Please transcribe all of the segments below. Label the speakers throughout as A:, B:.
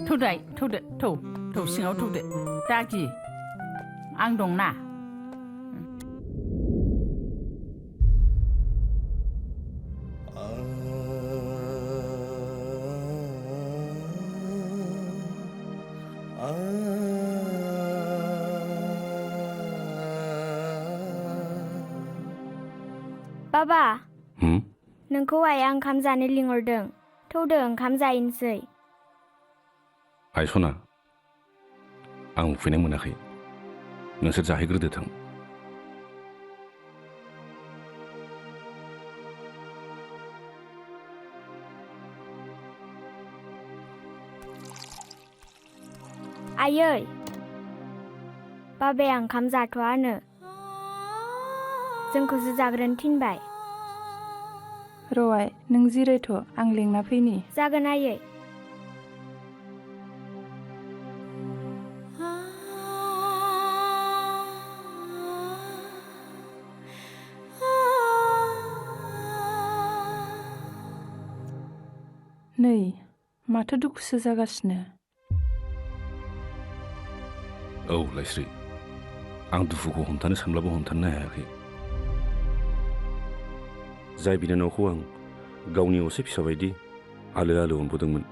A: थौदाय थौदो थौ सिङाव थौदो दागि आं दंना
B: बाबा नोंखौ आइया ओंखाम जानो लिंहरदों थौदो ओंखाम जाहैनोसै
C: आइ सना आं उखैनाय मोनाखै नोंसोर जाहैग्रोदो थां
B: आयै बाबाया ओंखाम जाथ'आनो जोंखौसो जाग्रोनो थिनबाय
D: र'आइ नों जिरायथ' आं लेंना फैनि
B: जागोन आयै
D: नै माथो दुखुसो जागासिनो
C: औ लाइस्रि आं दुखुखौ हमथानो सानब्लाबो हमथानो हायाखै जाय बिनानावखौ आं गावनि असे फिसा बायदि आलो आलो अनबोदोंमोन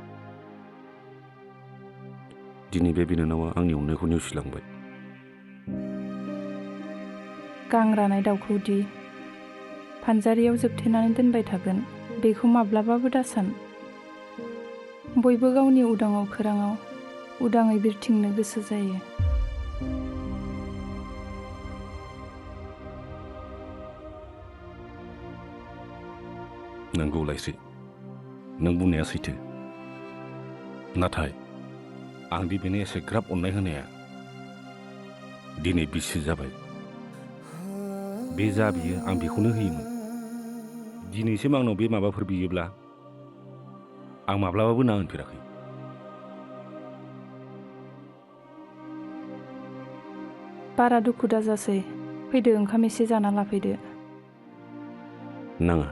C: दिनै बे बिनानावा आंनि अननायखौ नेवसिलांबाय
D: गां रानाय दाउखौदि फानजारियाव जोबथेनानै दोनबाय थागोन बेखौ माब्लाबाबो दासान बयबो गावनि उदां अखोराङाव उदाङै बिरथिंनो गोसो जायो
C: नंगौ लाइस्रि नों बुंनाया सैथो नाथाय आं दि बेनो एसेग्राब अननाय होनाया दिनै बिसि जाबाय बे जा बियो आं बेखौनो होयोमोन दिनैसिम आंनाव बे माबाफोर बियोब्ला आं माब्लाबाबो ना होनफेराखै
D: बारा दुखु दाजासै फैदो ओंखाम एसे जाना लाफैदो
C: नाङा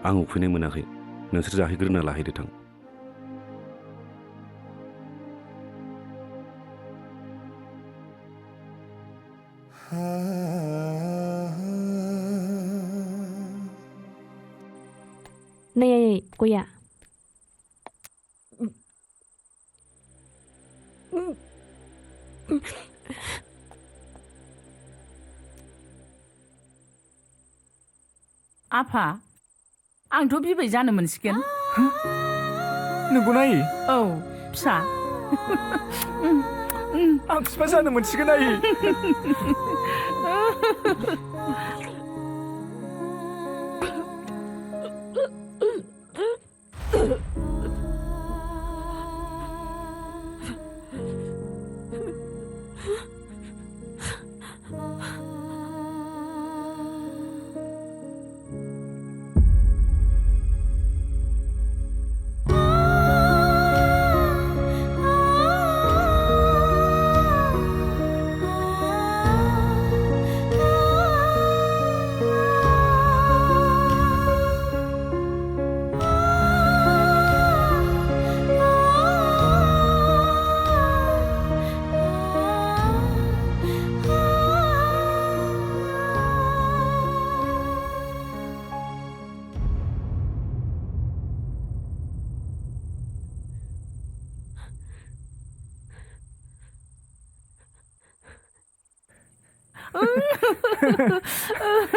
C: आं उखैनाय मोनाखै नोंसोर जाहैग्रोना लाहैदो थां
E: नै आयै गया
A: आफा आंथ' बिबै जानो मोनसिगोन
F: नंगौना आयै
A: औ फिसा
F: आं बिफा जानो मोनसिगोन आयै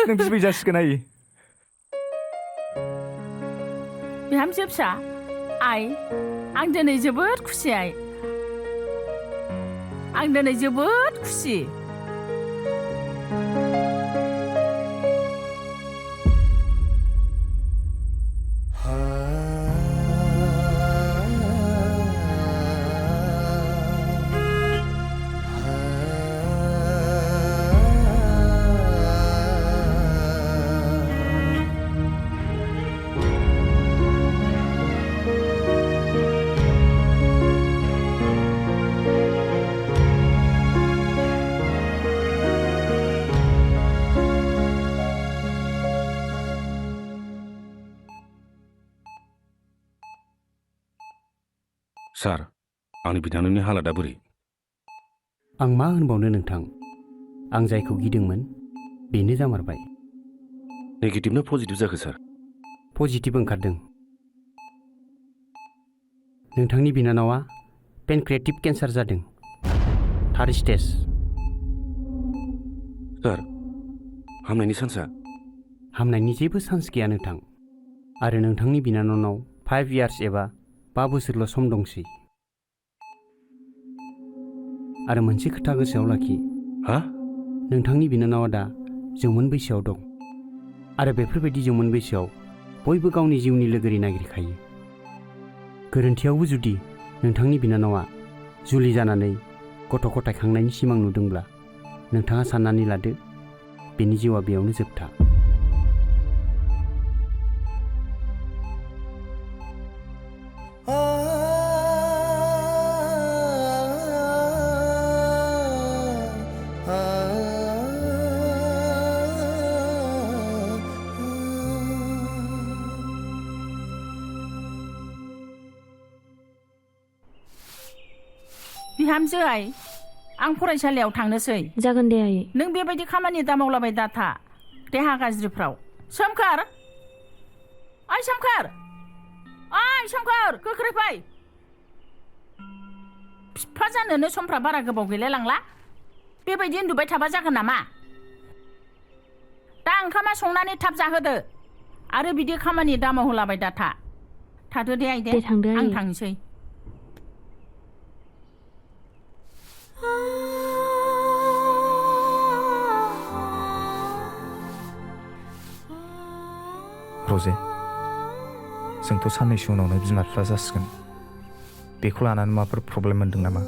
F: नों बिबै जासिगोन आयै
A: बिहामजो फिसा आइ आं दिनै जोबोद खुसि आइ आं दिनै जोबोद खुसि
C: सार आंनि बिनानावनि हालोदा बोरै?
G: आं मा होनबावनो नोंथां, आं जायखौ गिदोंमोन बेनो जामारबाय।
C: नेगेटिभ ना पजिटिभ जाखो सार?
G: पजिटिभ ओंखारदों। नोंथांनि बिनानावा पेनक्रिएटिभ केन्सार जादों, 3rd स्टेज।
C: सार हामनायनि चान्सआ?
G: हामनायनि जेबो चान्स गैया नोंथां, आरो नोंथांनि बिनानावनाव 5 इयार्स एबा 5 बोसोरल' सम दंसै। आरो मोनसे खोथा गोसोआव लाखि,
C: हा?
G: नोंथांनि बिनानावा दा जौमोन बैसोआव दं, आरो बेफोरबायदि जौमोन बैसोआव बयबो गावनि जिउनि लोगोरि नागिरखायो। गोरोन्थियावबो जुदि नोंथांनि बिनानावा जुलि जानानै गथ' गथाय खांनायनि सिमां नुदोंब्ला नोंथाङा साननानै लादो बेनि जिउआ बेयावनो जोबथा।
A: बिहामजो आइ, आं फरायसालियाव थांनोसै।
E: जागोन दे आयै।
A: नों बेबायदि खामानि दा मावलाबाय दाथा देहा गाज्रिफ्राव। सोमखोर, ओइ सोमखोर, ओइ सोमखोर, गोख्रै फै। बिफा जानोनो समफ्रा बारा गोबाव गैलाय लांला। बेबायदि उन्दुबाय थाबा जागोन नामा? दा ओंखामा संनानै थाब जाहोदो, आरो बिदि खामानि दा मावहोलाबाय दाथा। थादो दे आइ दे,
E: दे थांदो
A: आं
E: आयै।
A: थांनोसै।
F: रजे, जोंथ' साननैसो उनावनो बिमा बिफा जासिगोन। बेखौ लानानै माबाफोर प्रब्लेम मोनदों नामा?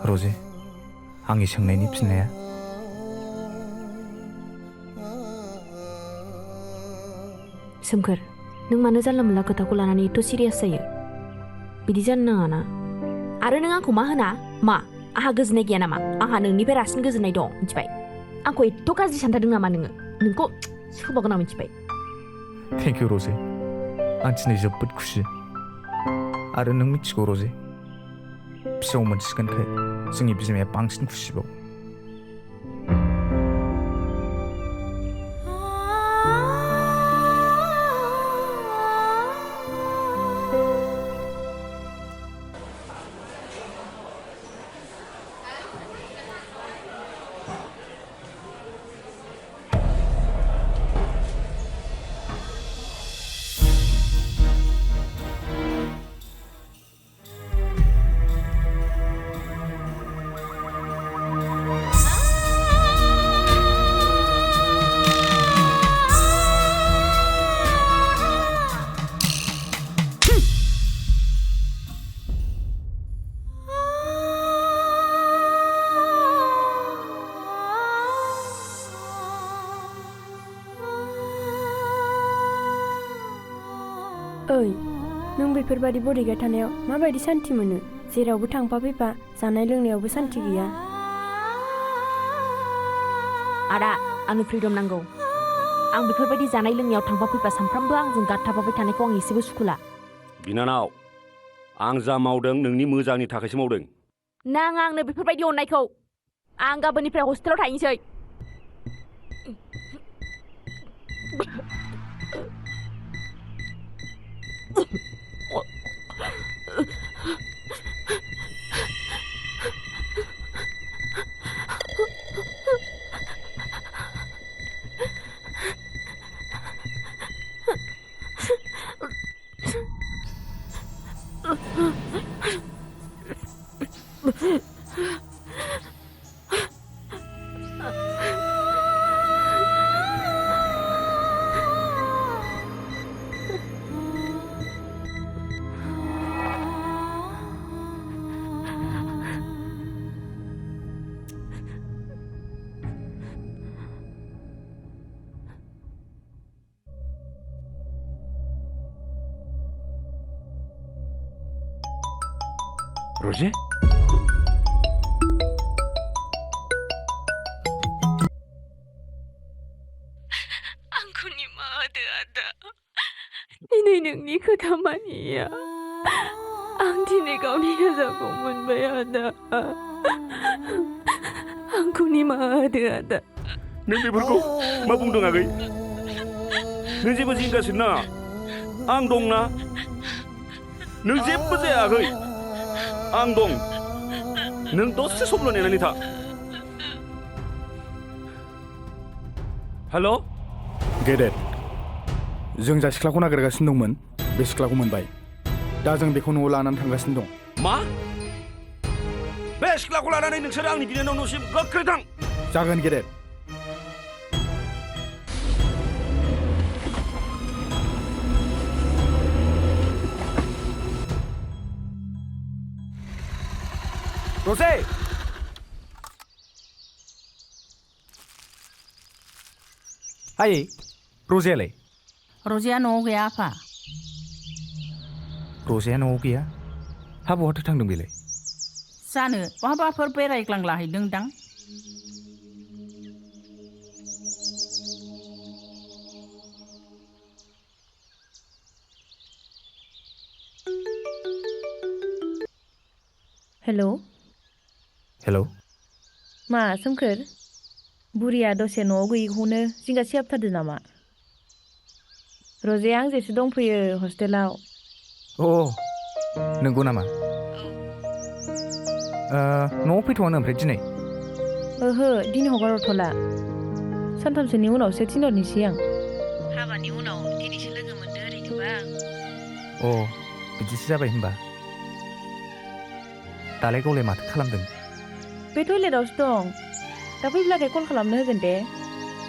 F: रजे, आंनि सोंनायनि फिननाया?
E: सोमखोर, नों मानो जानला मोनला खोथाखौ लानानै एथ' सिरियास जायो? बिदि जानो नाङा ना। आरो नों आंखौ मा होना? मा आंहा गोजोननाय गैया नामा? आंहा नोंनिफ्राय रासिन गोजोननाय दं, मिथिबाय? आंखौ एथ' गाज्रि सानथारदों नामा नोङो? नोंखौ सोबागोन आं, मिथिबाय?
F: थेंक इउ रजे, आं दिनै जोबोद खुसि। आरो नों मिथिगौ रजे, फिसौ मोनसिगोनखाय जोंनि बिमाया बांसिन खुसिबाव।
B: ओइ, नों बेफोरबायदि बडिगार्ड थानायाव माबायदि सान्थि मोनो? जेरावबो थांफा फैफा, जानाय लोंनायावबो सान्थि गैया।
E: आदा, आंनो फ्रिडम नांगौ। आं बेफोरबायदि जानाय लोंनायाव थांफा फैफा सानफ्रामबो आंजों गाबथाबाय थानायखौ आं एसेबो सुखुला।
C: बिनानाव, आं जा मावदों नोंनि मोजांनि थाखायसो मावदों।
E: नाङा आंनो बेफोरबायदि अननायखौ। आं गाबोननिफ्राय हस्टेलाव थाहैनोसै।
C: रजे?
B: दिनै नोंनि खोथामानिया आं दिनै गावनि राजाखौ मोनबाय आदा आंखौ निमाहा होदो आदा
C: नों बेफोरखौ मा बुंदों आगै नों जेबो जिंगासिनो नाङा आं दंना नों जेबो जाया आगै आं दं नों दसे समल' नेनानै था हेल'
H: गेदेर जों जा सिख्लाखौ नागिरगासिनो दंमोन बे सिख्लाखौ मोनबाय दा जों बेखौ न'आव लानानै थांगासिनो दं
C: मा बे सिख्लाखौ लानानै नोंसोर आंनि बिनानाव न'सिम गोख्रै थां
H: जागोन गेदेर
F: रजे आयै रजेयालाय
A: रजेया न'आव गैया आफा
F: रजेया न'आव गैया हा बहाथो थांदों बेलाय
A: जानो बहाबाफोर बेरायग्लांलाहैदोंदां
I: हेलौ
F: हेलौ
I: मा सोमखोर बुरिया दसे न'आव गैयैखौनो जिंगा सिहाबथारदो नामा रजे आंजोंसो दंफैयो हस्टेलाव
F: अ नंगौ नामा न'आव फैथ'वानो ओमफ्राय दिनै
I: ओहो दिनै हगारहरथ'ला सानथामसोनि उनावसो थिनहरनोसै आं हाबानि उनाव दिनैसो लोगो मोनदो ओरैनोबा
F: अ बिदिसो जाबाय होनबा दालाय गावलाय माथो खालामदों
I: बे टयलेटआवसो दं दा फैब्लाथाय कल खालामनो होगोन दे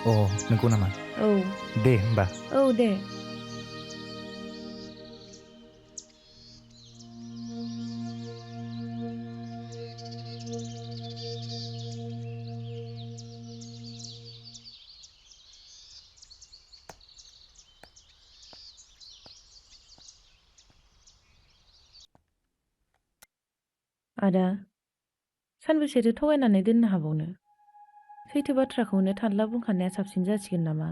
F: अ नंगौ नामा
I: औ
F: दे होमबा
I: औ दे आदा सानबेसेथो थगायनानै दोननो हाबावनो सैथो बाथ्राखौनो थानला बुंखानाया साबसिन जासिगोन नामा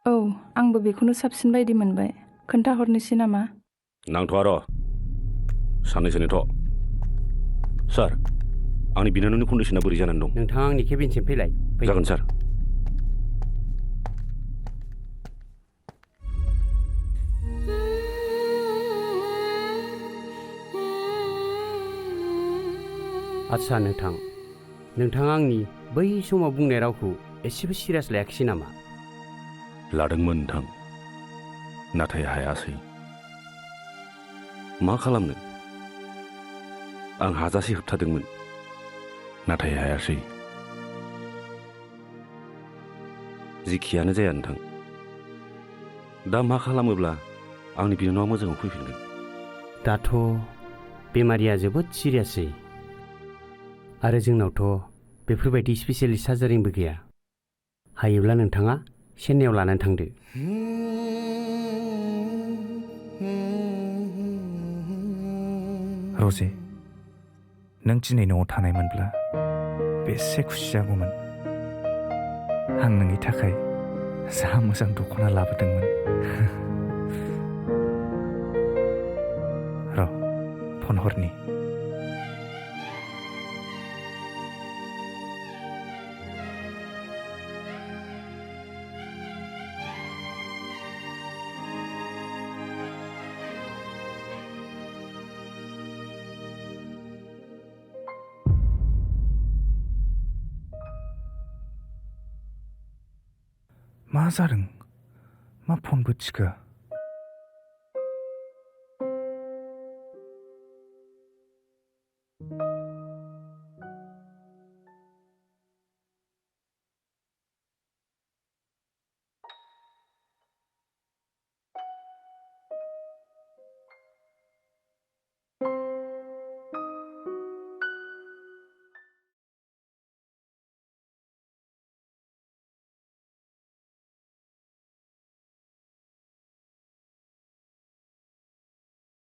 D: औ आंबो बेखौनो साबसिन बायदि मोनबाय खोन्थाहरनोसै नामा
C: नांथ'आ र' साननैसो नेथ' सार आंनि बिनानावनि कन्डिसना बोरै जानानै दं
G: नोंथाङा आंनि केबिनसिम फैलाय
C: जागोन सार
G: आदसा नोंथाङा आंनि बै समाव बुंनाय रावखौ एसेबो सिरियास लायाखिसै नामा
C: लादोंमोन नोंथां नाथाय हायासै मा खालामनो आं हाजासे होबथादोंमोन नाथाय हायासै जिखियानो जाया नोंथां दा मा खालामोब्ला आंनि बिनानावा मोजाङाव फैफिनगोन
G: दाथ' बेमारिया जोबोद सिरियासै आरो जोंनावथ' बेफोरबायदि स्पेसियेलिस्ट सार्जारिंबो गैया हायोब्ला नोंथाङा चेन्नाइयाव लानानै थांदो
F: रजे नों दिनै न'आव थानायमोनब्ला बेसे खुसि जागौमोन आं नोंनि थाखाय जा मोजां दख'ना लाबोदोंमोन र' फन हरनि मा जादों मा फनबो थिखोआ